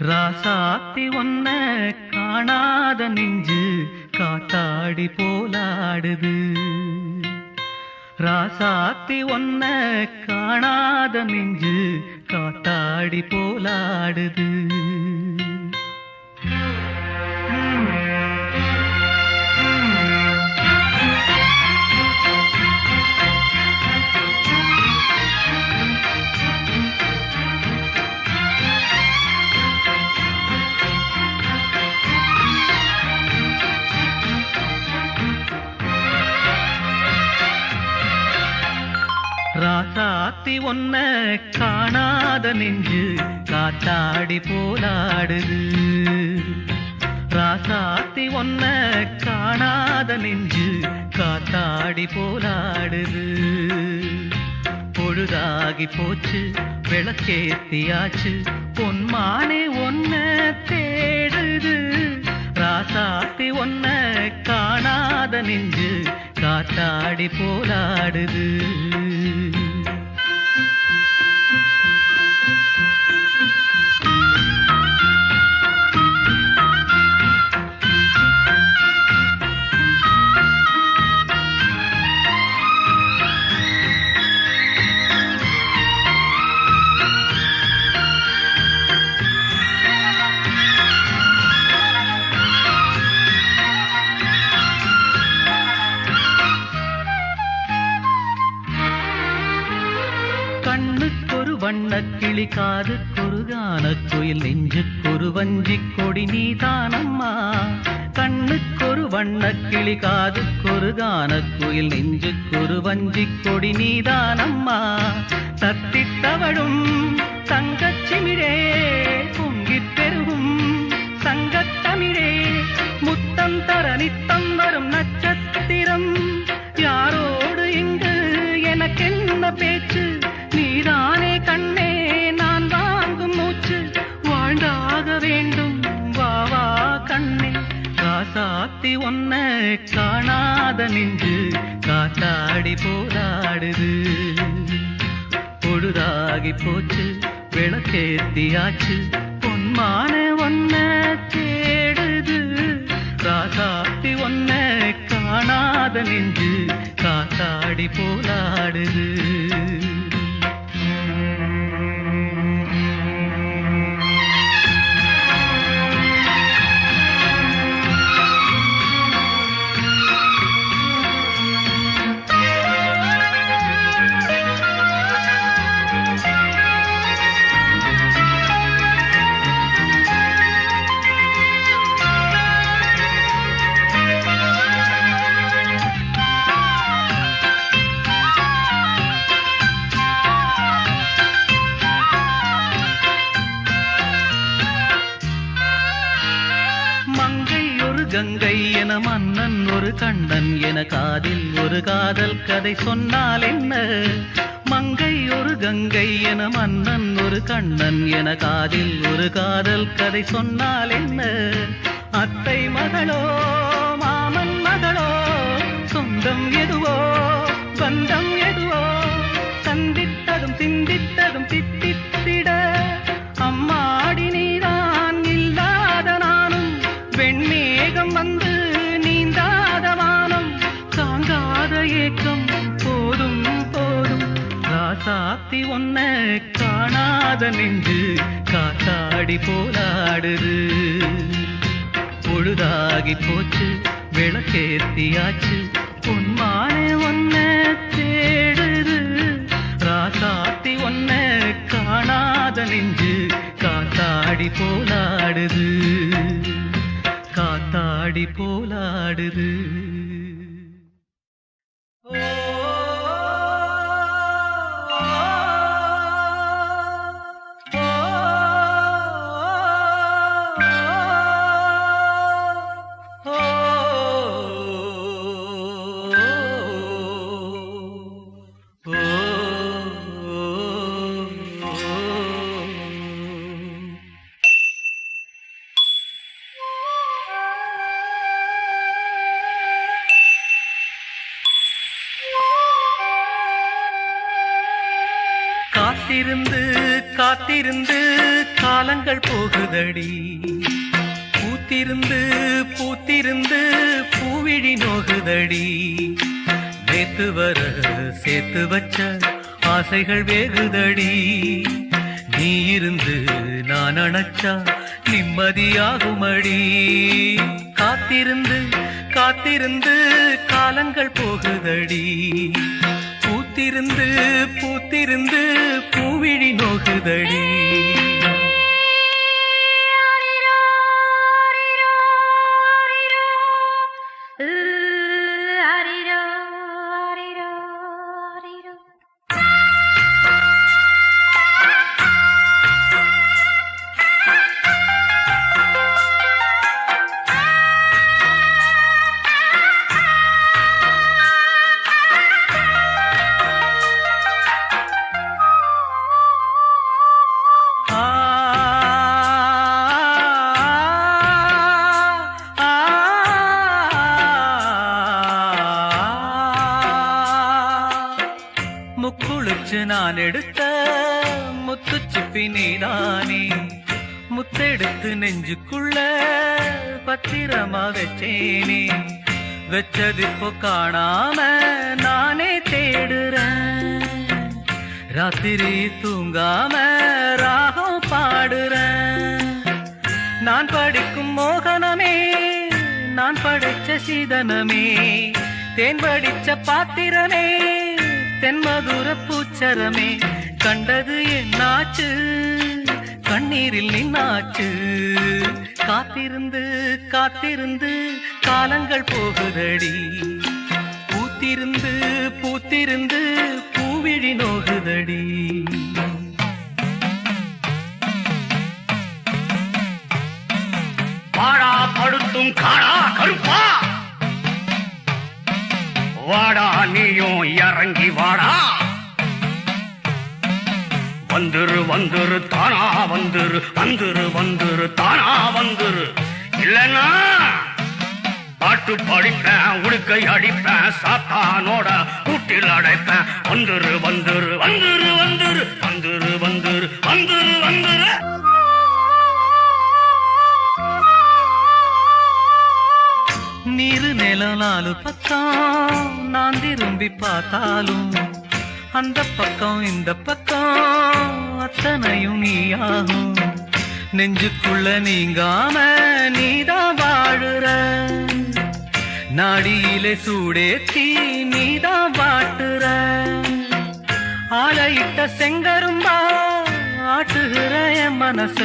ராசாத்தி ஒன்ன காணாத நெஞ்சு காத்தாடி போலாடுது. ராசாத்தி ஒன்ன காணாத நெஞ்சு காத்தாடி போலாடுது. ராசாத்தி ஒன்ன காணாத நெஞ்சு காத்தாடி போலாடுது. ராசாத்தி ஒன்ன காணாத நெஞ்சு காத்தாடி போலாடுது. பொழுதாகி போச்சு விளக்கேத்தியாச்சு பொன்மானே ஒன்ன தேடுது. ராசாத்தி ஒன்ன காணாத நெஞ்சு காத்தாடி போலாடுது. கண்ணுக்கொரு வண்ணக்கிளி காதுக்கொரு கானக்குயில் நெஞ்சுக்கொரு வஞ்சிக் கொடி நீதானம்மா. கண்ணுக்கொரு வண்ணக்கிளி காதுக்கொரு கானக்குயில் நெஞ்சுக்கொரு வஞ்சிக் கொடி நீதானம்மா. தத்தித் தவழும் தங்கச்சிமிழே பொங்கிப் பெருகும் சங்கத்தமிழே முத்தம் தர நித்தம் வரும் நட்சத்திரம். யாரோடு இங்கு எனக்கென்ன பேச்சு, நீதானே கண்ணே நான் வாங்கும் மூச்சு. வாழ்ந்தாக வேண்டும் வா வா கண்ணே. ராசாத்தி ஒன்ன காணாத நெஞ்சு காத்தாடி போராடுது. பொழுதாகி போச்சு விளக்கேத்தியாச்சு பொன்மான ஒன்ன தேடுது. ராசாத்தி ஒன்ன காணாத நெஞ்சு காத்தாடி போராடுது. மங்கை ஒரு கங்கை என மன்னன் ஒரு கண்ணன் என காதில் ஒரு காதல் கதை சொன்னால் என்ன. மங்கை ஒரு கங்கை என மன்னன் ஒரு கண்ணன் என காதில் ஒரு காதல் கதை சொன்னால் என்ன. அத்தை மகளோ மாமன் மகளோ சொந்தம் எதுவோ பந்தம் எதுவோ சந்தித்ததும் சிந்தித்ததும் தித்தித்திட அம்மாடி நீதான் இல்லாத நானும். வெண்மேகம் வந்து நீந்தாத வானம் தாங்காத ஏக்கம் போதும் போதும். ராசாத்தி ஒன்ன காணாத நெஞ்சு காத்தாடி போராடுது. பொழுதாகி போச்சு விளக்கேத்தியாச்சு பொன்மானே ஒன்ன தேடுது. ராசாத்தி ஒன்ன காணாத நெஞ்சு காத்தாடி போராடுது. காத்தாடி போலாடுது. காத்திருந்து காத்திருந்து காலங்கள் போகுதடி. பூத்திருந்து பூத்திருந்து பூவிழி நோகுதடி. நேத்து வர சேர்த்து வச்ச ஆசைகள் வேகுதடி. நீ இருந்து நான் அணைச்சா நிம்மதியாகுமடி. காத்திருந்து காத்திருந்து காலங்கள் போகுதடி. பூத்திருந்து பூத்திருந்து பூவிழி நோகுதடி. முக்குளிச்சு நான் எடுத்த முத்துச்சிப்பி நீதானே. முத்தெடுத்து நெஞ்சுக்குள்ள பத்திரமா வச்சேனே. வச்சதிப்போ காணாம நானே தேடுறேன். ராத்திரி தூங்காம ராகம் பாடுறேன். நான் படிக்கும் மோகனமே, நான் படைச்ச சீதனமே, தேன் படிச்ச பாத்திரமே, தென்மதுர பூச்சரமே. கண்டது என்னாச்சு, கண்ணீரில் நின்னாச்சு. காத்திருந்து காத்திருந்து காலங்கள் போகுதடி. பூத்திருந்து பூத்திருந்து பூவிழி நோகுதடி. வாடா படுத்தும் காடா கருப்பா, வாடா நீயும் இறங்கி வாடா. வந்துரு வந்துரு தானா வந்துரு, வந்துரு வந்துரு தானா வந்துரு. இல்லன்னா பாட்டு படிப்பேன், உடுக்கை அடிப்பேன், சாத்தானோட கூட்டில் அடைப்பேன். வந்துரு வந்துரு வந்துரு வந்துரு வந்துரு வந்துரு வந்துரு வந்துரு. நீரு நிலம் நாலு பக்கம் நான் திரும்பி பார்த்தாலும் அந்த பக்கம் இந்த பக்கம் அத்தனையும் நீயாகும். நெஞ்சுக்குள்ள நீங்காம நீதான் வாழுற. நாடியிலே சூடேத்தி நீதான் வாட்டுற. ஆளையிட்ட செங்கரும்பா ஆட்டுகிற என் மனச.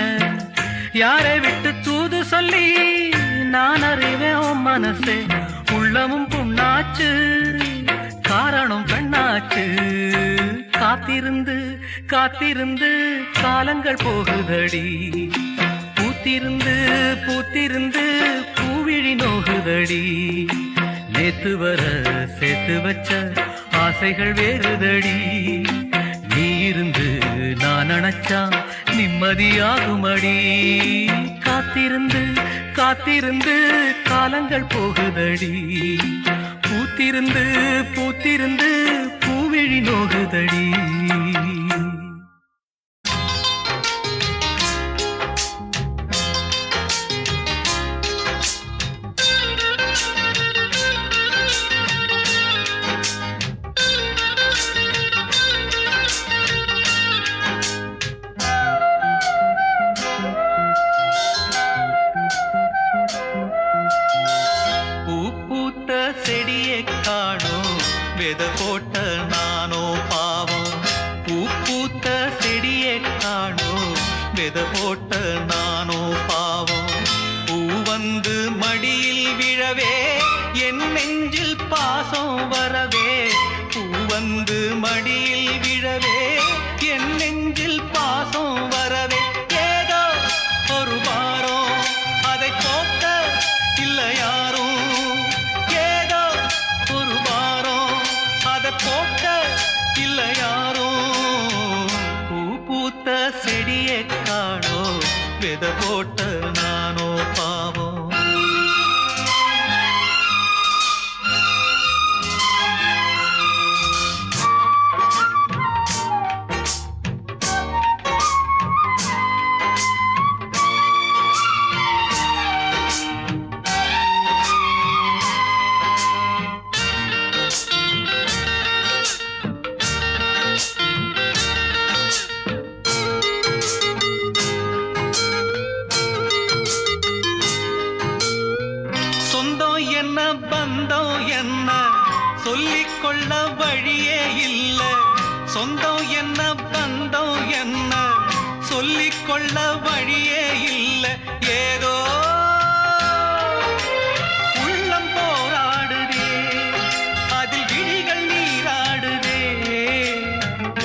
யாரை விட்டு தூது சொல்லி நான் அறிவேன் உன் மனசே. உள்ளமும் புண்ணாச்சு, காரணம் பெண்ணாச்சு. காத்திருந்து காத்திருந்து காலங்கள் போகுதடி. பூத்திருந்து பூத்திருந்து பூவிழி நோகுதடி. நேத்து வர சேர்த்து வச்ச ஆசைகள் வேறுதடி. நீ இருந்து நான் அணைச்சா நிம்மதியாகுமடி. காத்திருந்து காத்திருந்து காலங்கள் போகுதடி. பூத்திருந்து பூத்திருந்து பூவிழி நோகுதடி. செடியை காணோம் வெத போட்ட நானோ பாவம். பூ பூத்த செடியை காணோம் வெத போட்ட நானோ பாவம். பூ வந்து மடியில் விழவே என் நெஞ்சில் பாசம் வரவே. பூ வந்து மடியில் விழவே என் நெஞ்சில் பாசம் வரவே. ஏதோ ஒரு வாரம் அதை போக்க இல்லை யாரும். போக்க இல்லை யாரும். பூ பூத்த செடியை காணோ வெத போட்ட நானோ பாவம். மூடிக்கொள்ள வழியே இல்ல ஏதோ உள்ளம் போராடுதே அதில் விழிகள் நீராடுதே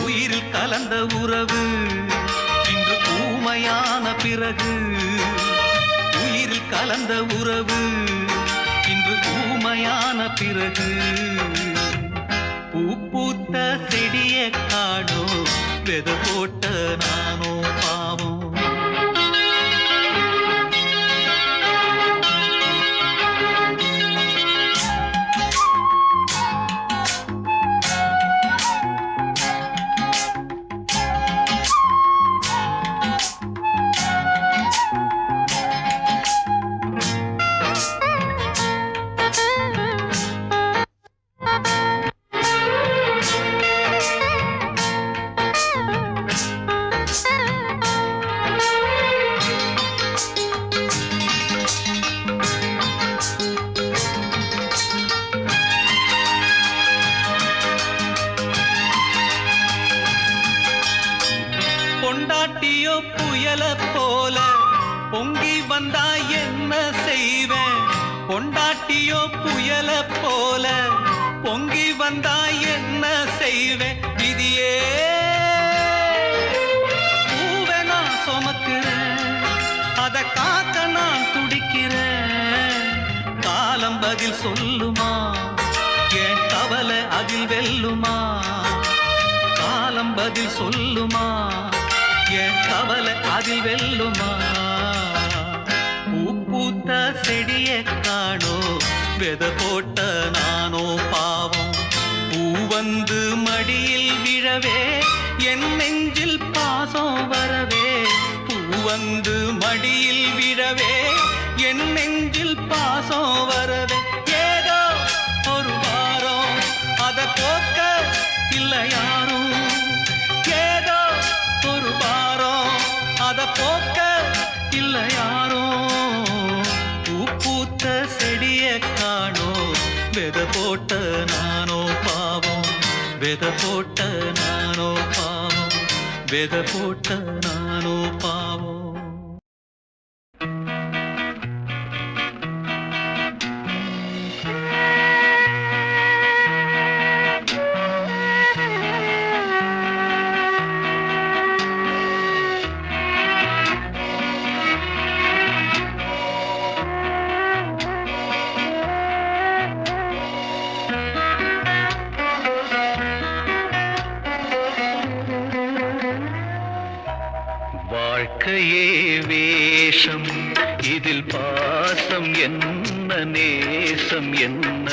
உயிரில் கலந்த உறவு இன்று ஊமையான பிறகு உயிரில் கலந்த உறவு இன்று ஊமையான பிறகு பூ பூத்த செடியை காணோ வெத போட்ட நானோ பாவம் பொண்டாட்டியோ புயல போல பொங்கி வந்தா என்ன செய்வேன் பொண்டாட்டியோ புயல போல பொங்கி வந்தா என்ன செய்வேன் விதியே பூவை நான் சுமக்கிறேன் அத காக்க நான் துடிக்கிறேன் காலம் பதில் சொல்லுமா என் கவலை அதில் வெல்லுமா காலம் பதில் சொல்லுமா என் கவலை அதில் வெல்லுமா பூ பூத்த செடியை காணோ வெத போட்ட நானோ பாவம் பூ வந்து மடியில் விழவே என் நெஞ்சில் பாசம் வரவே பூ வந்து மடியில் விழவே என் நெஞ்சில் பாசம் வரவே ஏதோ ஒரு வாரம் அத போக்க இல்ல யாரும் ஏதோ ஒரு வாரம் அத போக்க இல்ல யாரும் பூ பூத்த செடியை காணோ வெத போட்ட நானோ பாவம் வெத போட்ட நானோ பாவம் வெத போட்ட நானோ பாவம் வாழ்க்கையே வேஷம் இதில் பாசம் என்ன நேசம் என்ன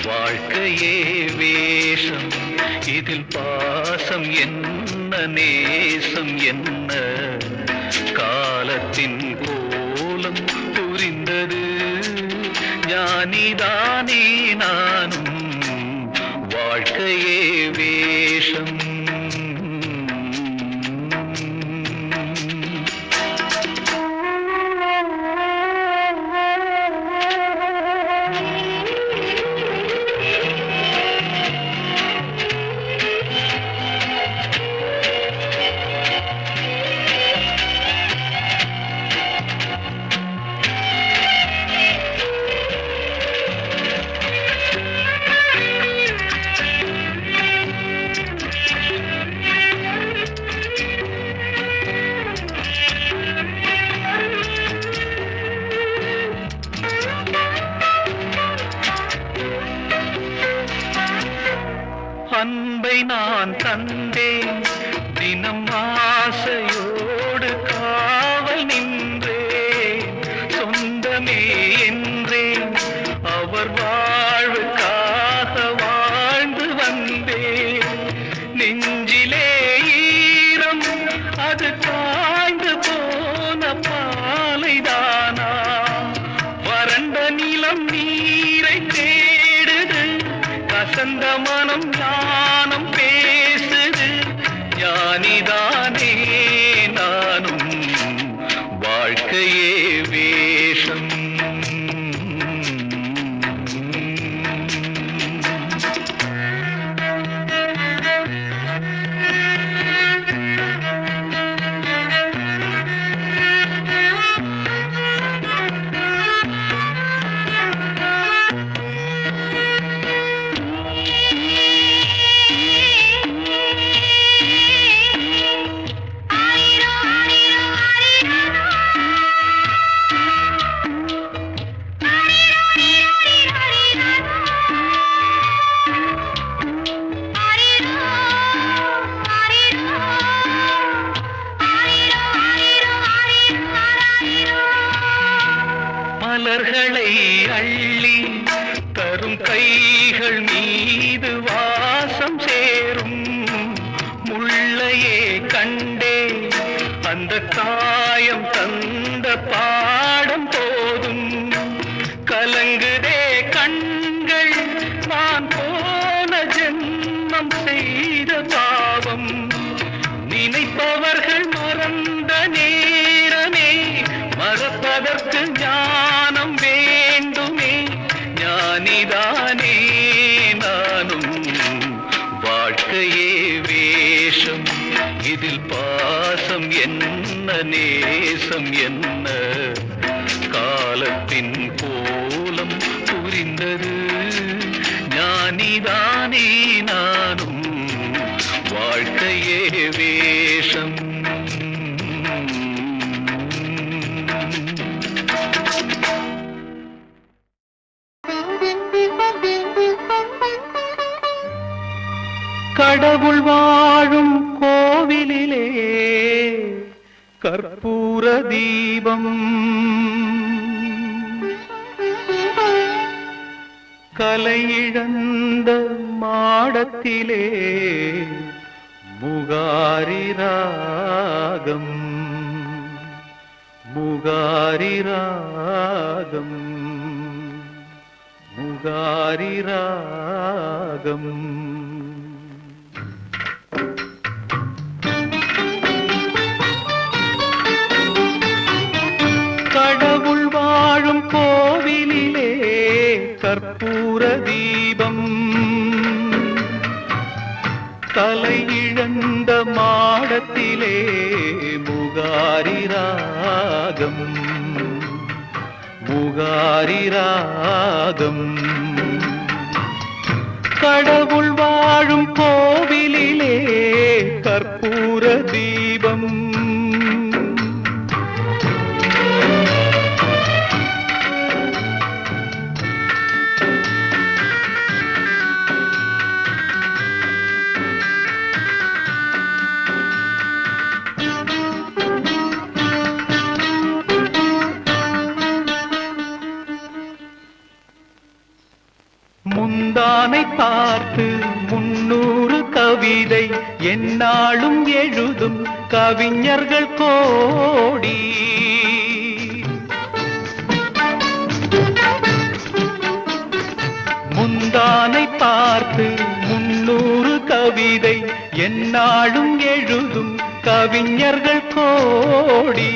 வாழ்க்கையே வேஷம் இதில் பாசம் என்ன நேசம் என்ன காலத்தின் கோலம் புரிந்தது ஞானிதானே நானும் வாழ்க்கையே வேஷம் மலர்களை அள்ளி தரும் கைகள் மீது வாசம் சேரும் முள்ளையே கண்டே அந்த காயம் தந்த பாடம் போதும் கலங்குதே கண்கள் நான் போன ஜென்மம் செய்த பாவம் நினைப்பவர்கள் மறந்த நேரமே மறப்பதற்கு ஞானம் வேண்டுமே ஞானிதானே நானும் வாழ்க்கையே வேஷம் இதில் பாசம் என்ன நேசம் என்ன காலத்தின் கோலம் புரிந்தது ஞானிதானே நானும் வாழ்க்கையே வேஷம் கடவுள் வாழும் கோவிலிலே கற்பூர தீபம் கலையிழந்த மாடத்திலே முகாரி ராகம் முகாரி ராகம் முகாரி ராகம் கடவுள் வாழும் கோவிலிலே கற்பூர தீபம் தலையிழந்த மாடத்திலே முகாரி ராகம் முகாரி ராகம் கடவுள் வாழும் கோவிலிலே கற்பூர தீபம் முந்தானை பார்த்து 300 கவிதை எந்நாளும் எழுதும் கவிஞர்கள் கோடி முந்தானை பார்த்து 300 கவிதை எந்நாளும் எழுதும் கவிஞர்கள் கோடி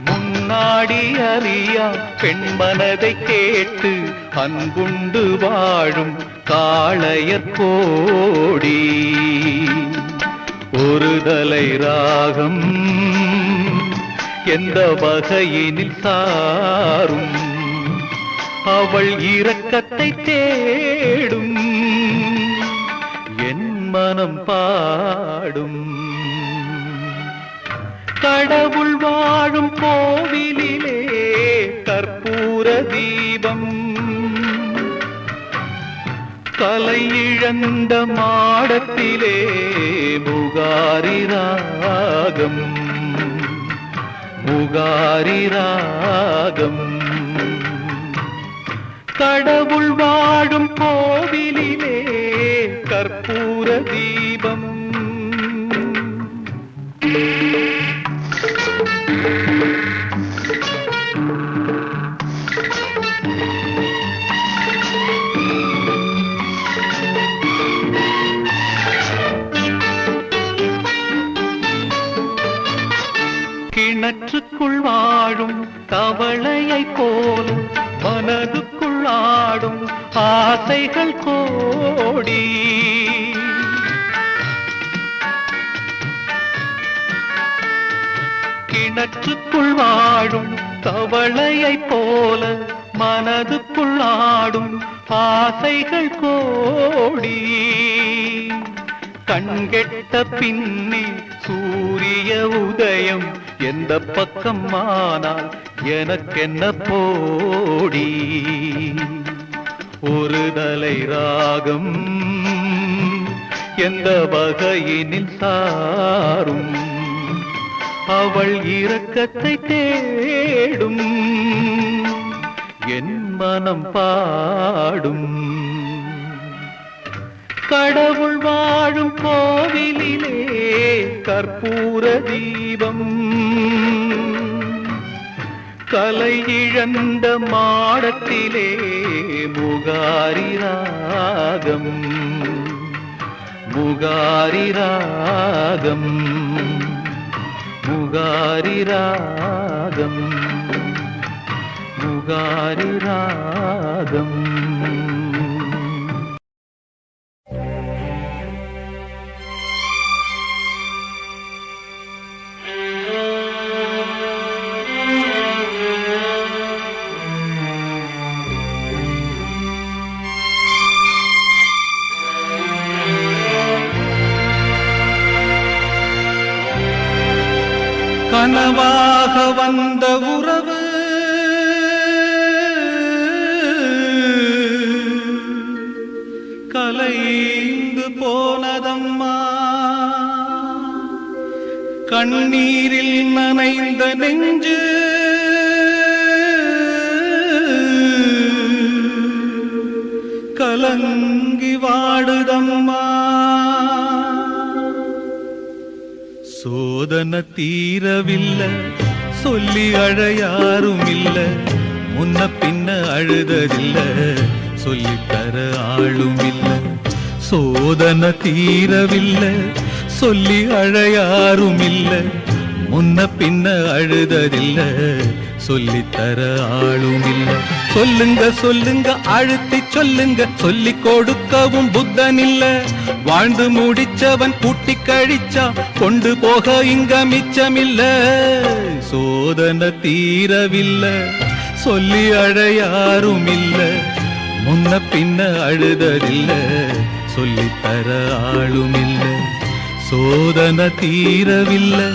முன்னாடி அறியா பெண்மனதை கேட்டு அன்புண்டு வாழும் காளையர் கோடி ஒரு தலை ராகம் எந்த வகையினில் சாரும் அவள் இரக்கத்தை தேடும் என் மனம் பாடும் கடவுள் வாழும் கோவிலிலே கற்பூர தீபம் கலையிழந்த மாடத்திலே முகாரி ராகம் முகாரி ராகம் கடவுள் வாழும் கோவிலிலே கற்பூர தீபம் கிணற்றுக்குள் வாழும் தவளையை போலும் மனதுக்குள் ஆடும் ஆசைகள் கோடி கிணற்றுக்குள் வாழும் தவளையை போல மனதுக்குள் ஆடும் ஆசைகள் கோடி கண்கெட்ட பின்னே சூரிய உதயம் எந்த பக்கம் ஆனால் எனக்கென்ன போடி ஒரு தலை ராகம் எந்த வகையினில் சாரும் அவள் இரக்கத்தை தேடும் என் மனம் பாடும். கடவுள் வாழும் கோவிலிலே கற்பூர தீபம், கலை இழந்த மாடத்திலே முகாரி ராகம், முகாரி ராகம், முகாரி ராகம், முகாரி ராகம். கனவாக வந்த உறவு கலைந்து போனதம்மா, கண்ணீரில் நனைந்த நெஞ்சு கலங்கி வாடுதம்மா. சோதனை தீரவில்லை, சொல்லி அழையாரும் இல்ல, முன்ன பின்ன அழுததில்ல, சொல்லித்தர ஆளும் இல்ல. சோதனை தீரவில்லை, சொல்லி அழையாரும் இல்ல, முன்ன பின்ன அழுததில்ல, சொல்லித்தர ஆளும் இல்ல. சொல்லுங்க சொல்லுங்க அழுத்தி சொல்லுங்க, சொல்லி கொடுக்கவும் புத்தன் இல்ல. வாழ்ந்து முடிச்சவன் கூட்டி கழிச்சா கொண்டு போக இங்க மிச்சமில்ல. சோதனை தீரவில்லை, சொல்லி அழையாரும் இல்ல, முன்ன பின்ன அழுததில்ல, சொல்லித்தர ஆளும் இல்ல. சோதனை தீரவில்லை,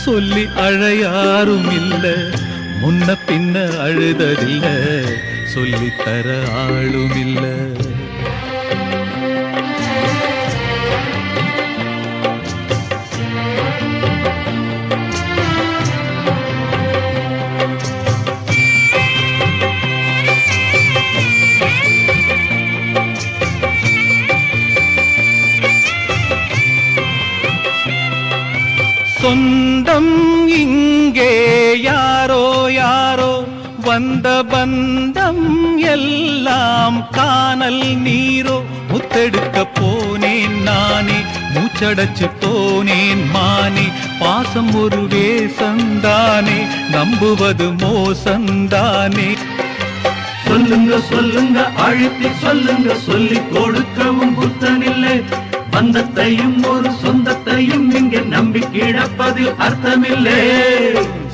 சொல்லி அழையாரும் இல்ல, முன்ன பின்ன அழுததில்ல, சொல்லித்தர ஆளும் இல்ல. சொந்தம் இங்கே யாரோ யாரோ, வந்த பந்தம் எல்லாம் காணல் நீரோ. முத்தெடுக்க போனேன் நானே, மூச்சடைச்சு போனேன் மானே. பாசம் ஒரு வேசந்தானே, நம்புவது மோசந்தானே. சொல்லுங்க சொல்லுங்க அழுத்தி சொல்லுங்க, சொல்லி கொடுக்கவும் புத்தனில்லை. பந்தத்தையும் ஒரு சொந்தத்தையும் இங்கே நம்பி கிடப்பதில் அர்த்தமில்லை.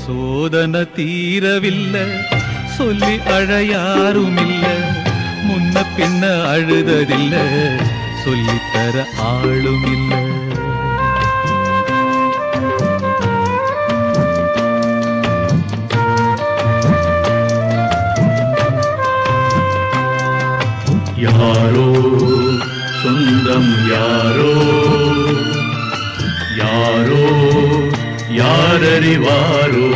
சோதனை தீரவில்லை, சொல்லி அழையாரும் இல்ல, முன்ன பின்ன அழுததில்ல, சொல்லித்தர ஆளும் இல்ல. யாரோ சொந்தம் யாரோ, யாரோ யாரறிவாரோ.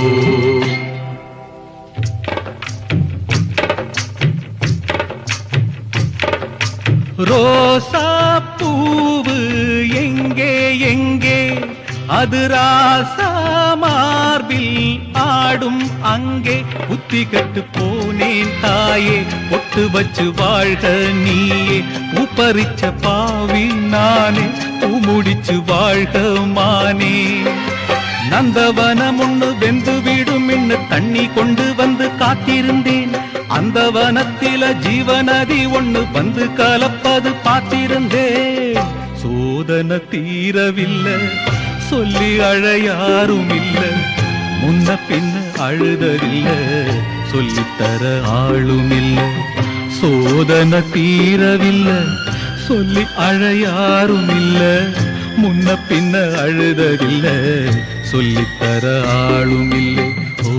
ரோசா பூவு எங்கே எங்கே, அது ராசா மார்பில் ஆடும் அங்கே. புத்தி கட்டு போனேன் தாயே, பொட்டு வச்சு வாழ்க நீயே. பூப்பறிச்ச பாவி நானே, பூ முடிச்சு வாழ்க மானே. நந்தவனம் ஒண்ணு வெந்து விடும் இன்னு தண்ணி கொண்டு வந்து காத்திருந்தேன். அந்த வனத்தில ஜீவநதி ஒண்ணு வந்து கலப்பது பார்த்திருந்தேன். சோதனை தீரவில்லை, சொல்லி அழையாரும் இல்ல, முன்ன பின்ன அழுததில்ல, சொல்லித்தர ஆளும் இல்ல. சோதனை தீரவில்லை, சொல்லி அழையாரும் இல்ல, முன்ன பின்ன அழுததில்ல, சொல்லித்தர ஆளும் இல்லை. ஓ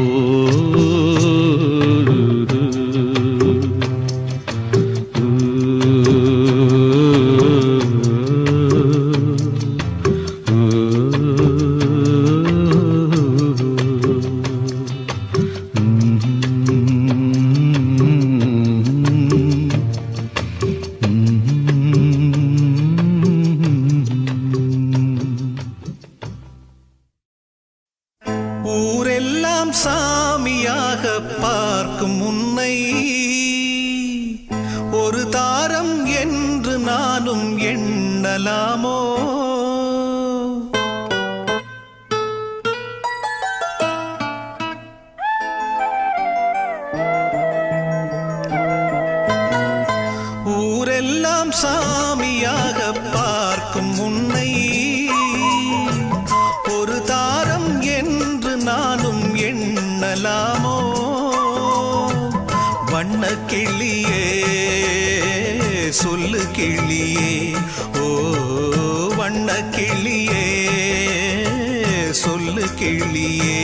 ஊரெல்லாம் சாமியாக பார்க்கும் உன்னை ஒரு தாரம் என்று நானும் எண்ணலாமோ? ஊரெல்லாம் சாமியாக பார்க்கும் உன்னை ஒரு தாரம் என்று நானும் எண்ணலாமோ? வண்ண கிளியே சொல்லு கிளியே, ஓ வண்ண கிளியே சொல்லு கிளியே.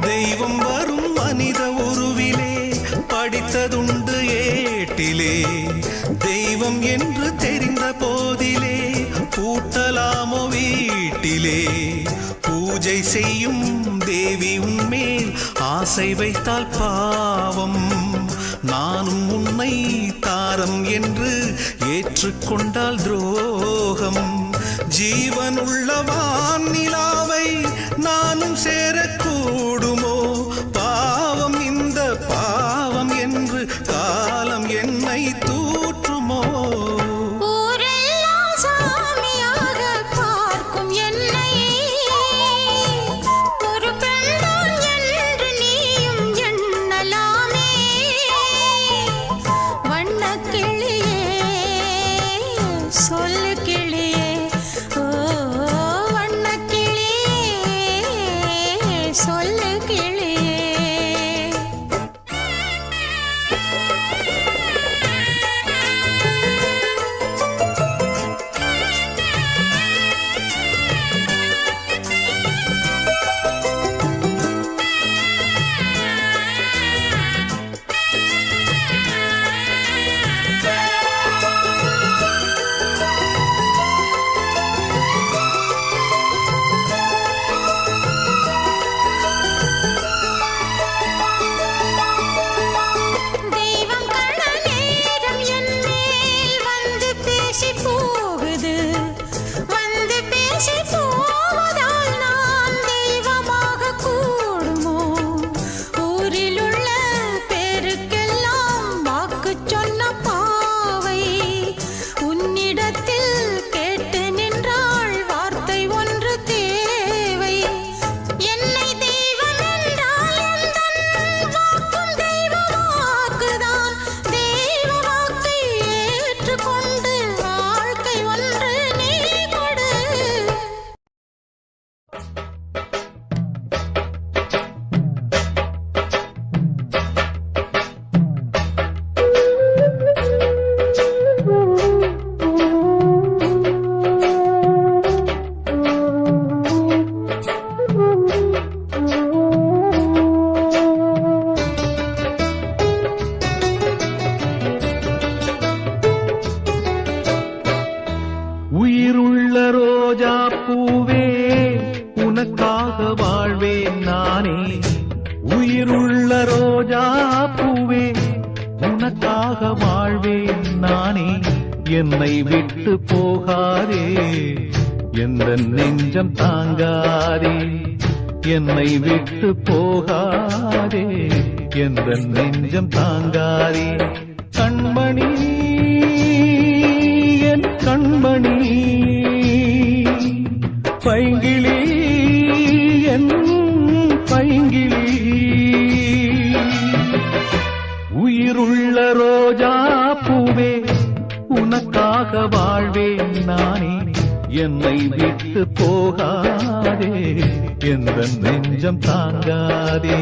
தெய்வம் வரும் மனித உருவிலே படித்ததுண்டு ஏட்டிலே, தெய்வம் என்று தெரிந்த போதிலே பூட்டலாமோ வீட்டிலே? பூஜை செய்யும் தேவி உன்மேல் ஆசை வைத்தால் பாவம், நானும் உன்னை தாரம் என்று ஏற்றுக்கொண்டால் துரோகம். ஜீவனுள்ள வானிலாவை நானும் சேரக்கூடுமோ? பாவம் இந்த பாவம் என்று காலம் என்னை தூற்றுமோ? உயிருள்ள ரோஜா பூவே உனக்காக வாழ்வேன் நானே, உயிருள்ள ரோஜா பூவே உனக்காக வாழ்வேன் நானே. என்னை விட்டு போகாதே, எந்த நெஞ்சம் தாங்காதே, என்னை விட்டு போகாதே, எந்த நெஞ்சம் தாங்காதே. கண்மணி என் கண்மணி, பைங்கிளி என் பைங்கிளி, வாழ்வேன் நானே, என்னை விட்டு போகாதே, எந்த நெஞ்சம் தாங்காதே.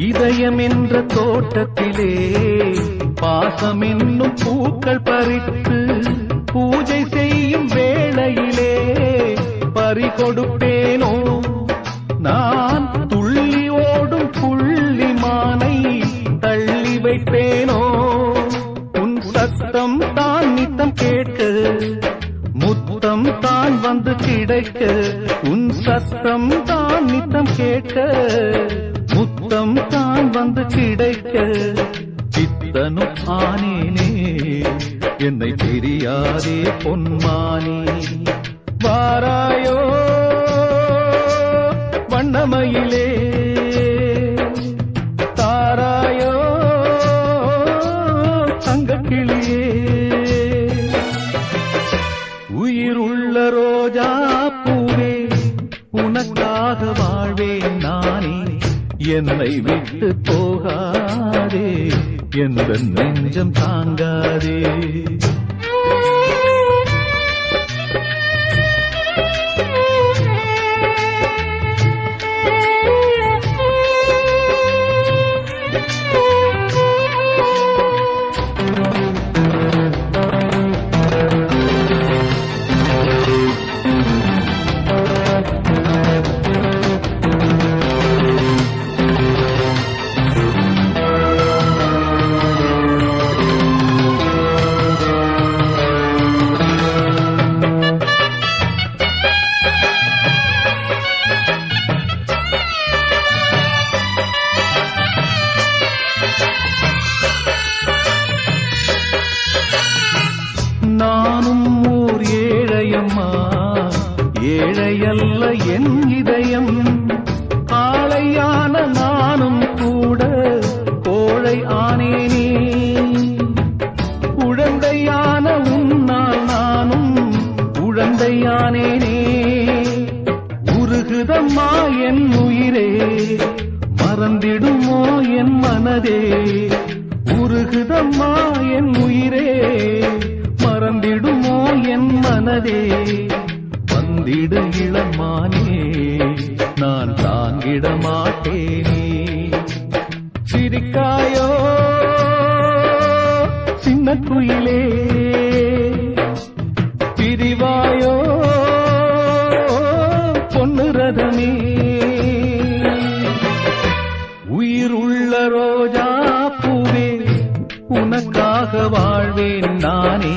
இதயம் என்ற தோட்டத்திலே பாசம் என்னும் பூக்கள் பறித்து பூஜை செய்யும் வேளையிலே பறி கொடுப்பேனோ, நான் துள்ளி ஓடும் புள்ளிமானை தள்ளி வைப்பேனோ. உன் சத்தம் தான் நித்தம் கேட்க, முத்தம் தான் வந்து கிடைக்க, உன் சத்தம் தான் நித்தம் கேட்க, முத்தம் தான் வந்து கிடைக்க. சித்தனும் ஆனேனே, என்னை தெரியாதே பொன்மானே. வாராயோ வண்ணமயிலே, தாராயோ தங்கக்கிளியே. உயிருள்ள ரோஜா பூவே, உனக்காக வாழ்வேன் நானே, என்னை விட்டு போகாதே, எந்த நெஞ்சம் தாங்காதே. நானும் ஓர் ஏழையம்மா, ஏழையல்ல என் இதயம். காளையான நானும் கூட கோழை ஆனேனே, உழந்தையான உன்னால் நானும் உழந்தையானேனே. உருகுதம்மா என் உயிரே, மறந்திடுமோ என் மனதே. உருகுதம்மா என் உயிரே, மறந்திடுமோ என் மனதே. வந்திடு இளமானே, நான் தாங்கிட மாட்டேனே. சிரிக்காயோ சின்ன குயிலே, பிரிவாயோ பொன்னு ரதமே. உயிருள்ள ரோஜா பூவே, உனக்காக வாழ்வேன் நானே,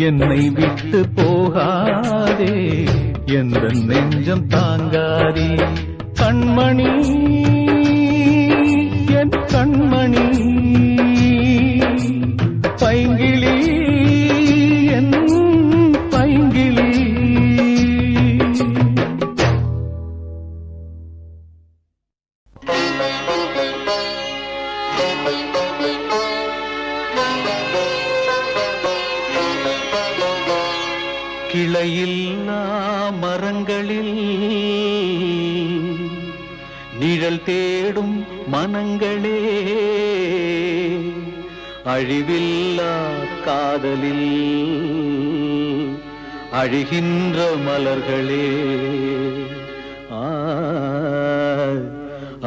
என்னை விட்டு போகாதே, எந்த நெஞ்சம் தாங்காதே. கண்மணி என் கண்மணி, பைங்கிளி என் பைங்கிளி. கிளையில்லா மரங்களில் நிழல் தேடும் மனங்களே, அழிவில்லா காதலில் அழிகின்ற மலர்களே,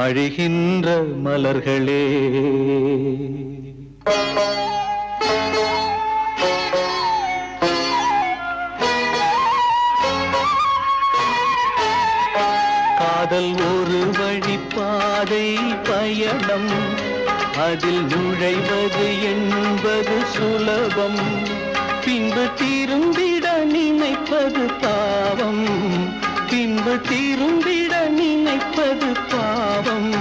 அழிகின்ற மலர்களே. காதல் ஒரு வழிப்பாதை பயணம், அதில் நுழைவது என்பது சுலபம். பின்பு திரும்பிட நினைப்பது பாவம், பின்பு திரும்பிட நினைப்பது பாவம்.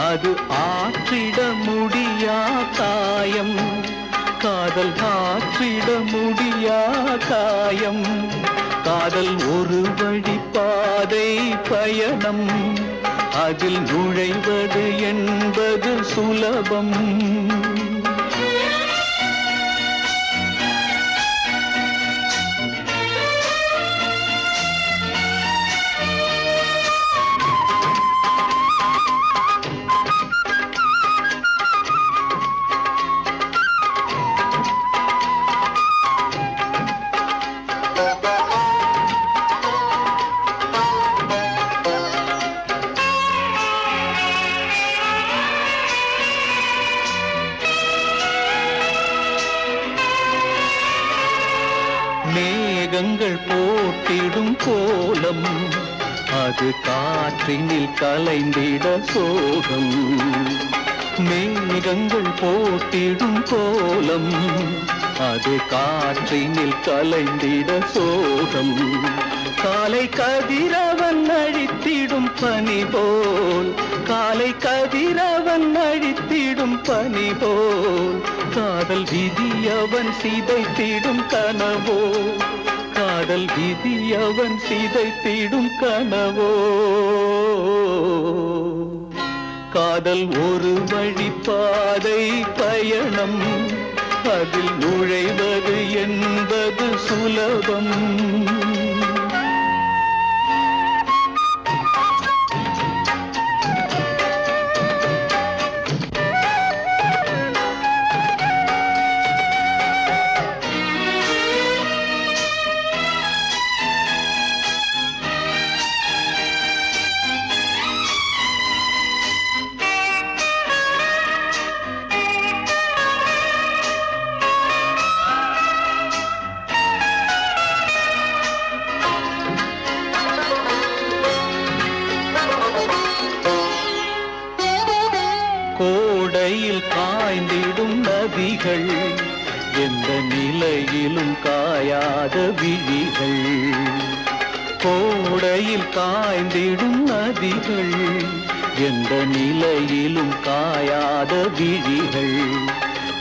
அது ஆற்றிட முடியா காயம். காதல் காதல் ஆற்றிட முடியா காயம். காதல் ஒரு வழி பாதை பயணம், அதில் நுழைவது என்பது சுலபம். மேகங்கள் போட்டிடும் கோலம், அது காற்றினில் கலைந்திட சோகம். மேகங்கள் போட்டிடும் கோலம், அது காற்றினில் கலைந்திட சோகம். காலை கதிரவன் அழித்திடும் பனி போல், காலை கதிரவன் அழித்திடும் பனி போல், காதல் விதி அவன் சிதைத்திடும் கனவோ, காதல் விதி அவன் சிதைத்திடும் கனவோ. காதல் ஒரு வழி பாதை பயணம், அதில் நுழைவது என்பது சுலபம். கோடையில் காய்ந்திடும் நதிகள், எந்த நிலையிலும் காயாத விழிகள். கோடையில் காய்ந்திடும் நதிகள், எந்த நிலையிலும் காயாத விழிகள்.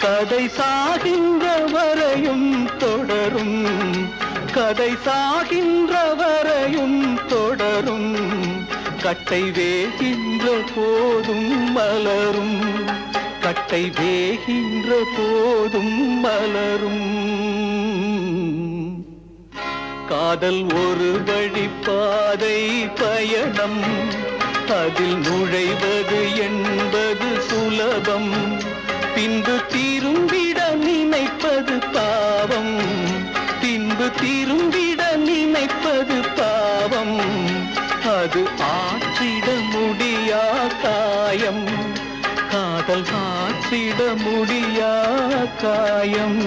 கதை சாகின்ற வரையும் தொடரும், கதை சாகின்ற வரையும் தொடரும். கட்டை வேகின்ற போதும் மலரும், கட்டை வேகின்ற போதும் மலரும். காதல் ஒரு வழி பாதை பயணம், அதில் நுழைவது என்பது சுலபம். பின்பு திரும்பிட நினைப்பது பாவம், பின்பு திரும்பிட நினைப்பது பாவம். அது ஆற்றிட முடியா காயம், காதல் ஆற்றிட முடியா காயம்.